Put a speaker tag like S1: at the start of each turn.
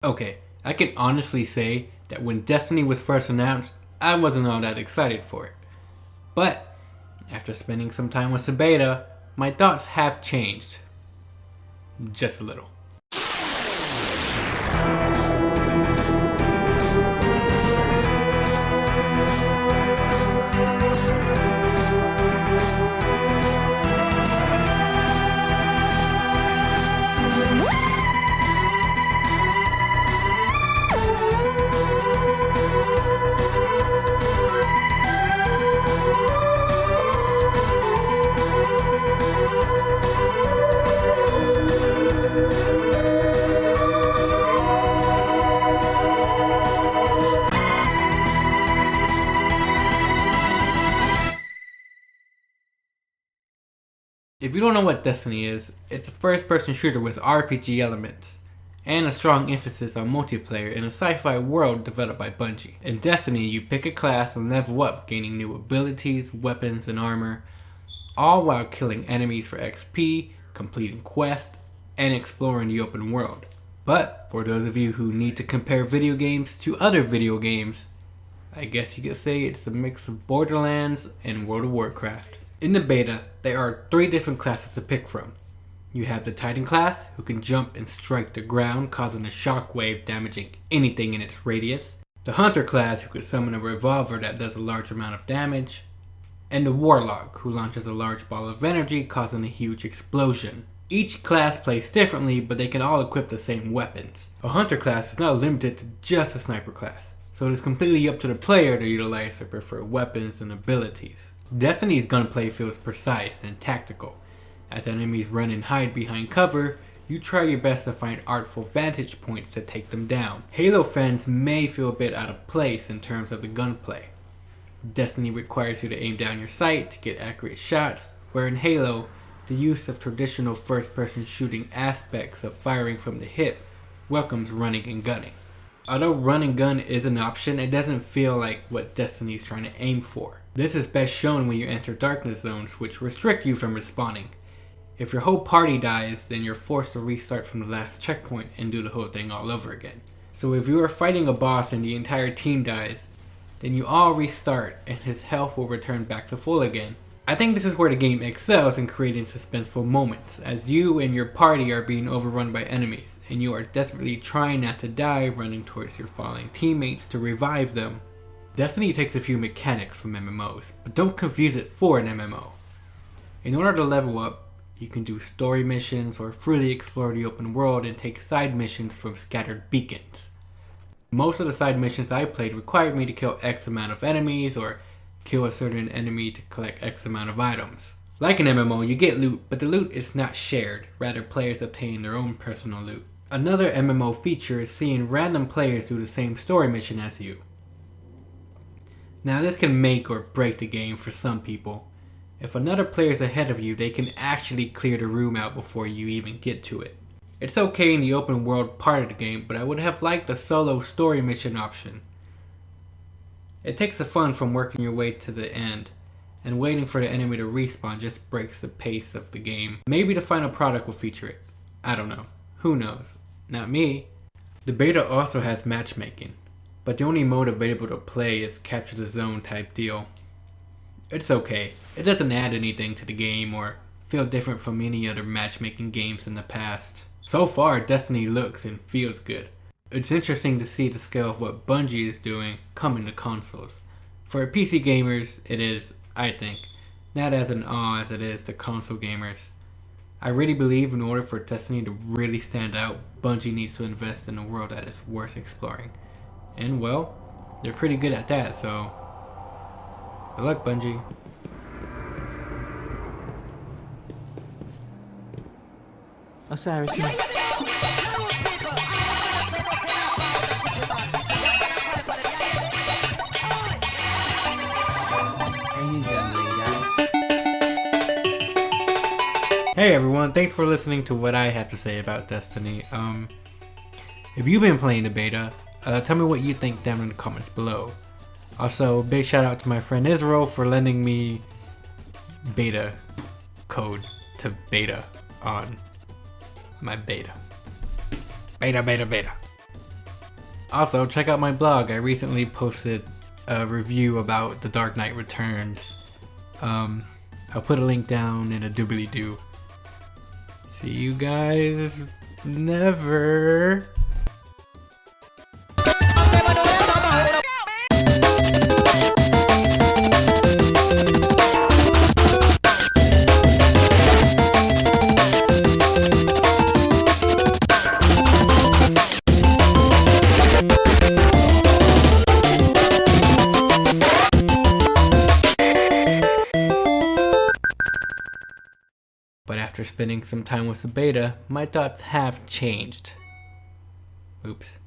S1: Okay, I can honestly say that when Destiny was first announced, I wasn't all that excited for it. But, after spending some time with the beta, my thoughts have changed. Just a little. If you don't know what Destiny is, it's a first-person shooter with RPG elements, and a strong emphasis on multiplayer in a sci-fi world developed by Bungie. In Destiny, you pick a class and level up, gaining new abilities, weapons, and armor, all while killing enemies for XP, completing quests, and exploring the open world. But, for those of you who need to compare video games to other video games, I guess you could say it's a mix of Borderlands and World of Warcraft. In the beta, there are 3 different classes to pick from. You have the Titan class, who can jump and strike the ground, causing a shockwave damaging anything in its radius. The Hunter class, who can summon a revolver that does a large amount of damage. And the Warlock, who launches a large ball of energy, causing a huge explosion. Each class plays differently, but they can all equip the same weapons. A Hunter class is not limited to just a Sniper class, so it is completely up to the player to utilize their preferred weapons and abilities. Destiny's gunplay feels precise and tactical. As enemies run and hide behind cover, you try your best to find artful vantage points to take them down. Halo fans may feel a bit out of place in terms of the gunplay. Destiny requires you to aim down your sight to get accurate shots, where in Halo, the use of traditional first-person shooting aspects of firing from the hip welcomes running and gunning. Although run and gun is an option, it doesn't feel like what Destiny is trying to aim for. This is best shown when you enter darkness zones, which restrict you from respawning. If your whole party dies, then you're forced to restart from the last checkpoint and do the whole thing all over again. So if you are fighting a boss and the entire team dies, then you all restart and his health will return back to full again. I think this is where the game excels in creating suspenseful moments, as you and your party are being overrun by enemies, and you are desperately trying not to die, running towards your falling teammates to revive them. Destiny takes a few mechanics from MMOs, but don't confuse it for an MMO. In order to level up, you can do story missions or freely explore the open world and take side missions from scattered beacons. Most of the side missions I played required me to kill X amount of enemies or kill a certain enemy to collect X amount of items. Like an MMO, you get loot, but the loot is not shared, rather players obtain their own personal loot. Another MMO feature is seeing random players do the same story mission as you. Now this can make or break the game for some people. If another player is ahead of you, they can actually clear the room out before you even get to it. It's okay in the open world part of the game, but I would have liked the solo story mission option. It takes the fun from working your way to the end, and waiting for the enemy to respawn just breaks the pace of the game. Maybe the final product will feature it. I don't know. Who knows? Not me. The beta also has matchmaking, but the only mode available to play is capture the zone type deal. It's okay. It doesn't add anything to the game or feel different from any other matchmaking games in the past. So far, Destiny looks and feels good. It's interesting to see the scale of what Bungie is doing coming to consoles. For PC gamers, it is, I think, not as an awe as it is to console gamers. I really believe in order for Destiny to really stand out, Bungie needs to invest in a world that is worth exploring. And well, they're pretty good at that, so good luck, Bungie.
S2: Osiris, no.
S1: Hey everyone, thanks for listening to what I have to say about Destiny. If you've been playing the beta, tell me what you think down in the comments below. Also, big shout out to my friend Israel for lending me beta code to beta on my beta. Beta. Also, check out my blog. I recently posted a review about The Dark Knight Returns. I'll put a link down in a doobly-doo. See you guys never. But after spending some time with the beta, my thoughts have changed. Oops.